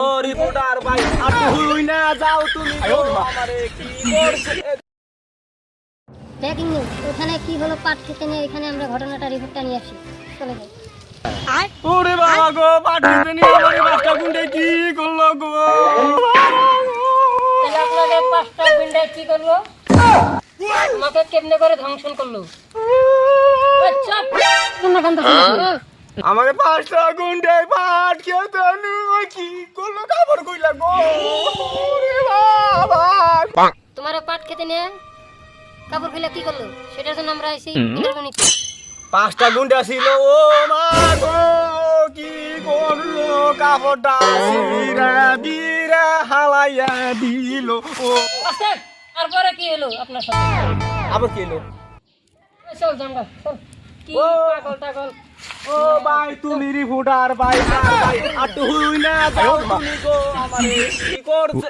ও reporter ভাই আর তুই না যাও তুমি গো আমারে কি করছে ব্রেকিং নিউজ ওখানে কি হলো পাট খেতে নিয়ে এখানে আমরা ঘটনাটা রিপোর্টটা নিয়ে আসি চলে যাই ওরে বাবা গো পাঠিয়ে নি আমারে বাসটা গুন্ডে কি করলো গো তাহলে আপনাদের পাঁচটা গুন্ডা কি করলো আমাকে কেমনে করে ধ্বংসন করলো আচ্ছা তোমরা কান্দ আমারে পাঁচটা গুন্ডে পাট খেতে নি কি করলো খবর কইলা গো ওরে বাবা তোমার পাট খেতে নিয়ে কাপড় খুলে কি করলো সেটার জন্য আমরা আইছি ইন্টারভিউ নিতে পাঁচটা গুন্ডা ছিল ও মা গো কি করলো কাপড়টা সিরা বিরা হালাইয়া দিল ও আচ্ছা তারপরে কি হলো আপনার সাথে আবার কি এলো চল জানগা চল কি ও। পাগল টাগল ও ভাই তুমি রিপোর্টার ভাই আর তুই না যাও তুমি গো আমারে কি করছে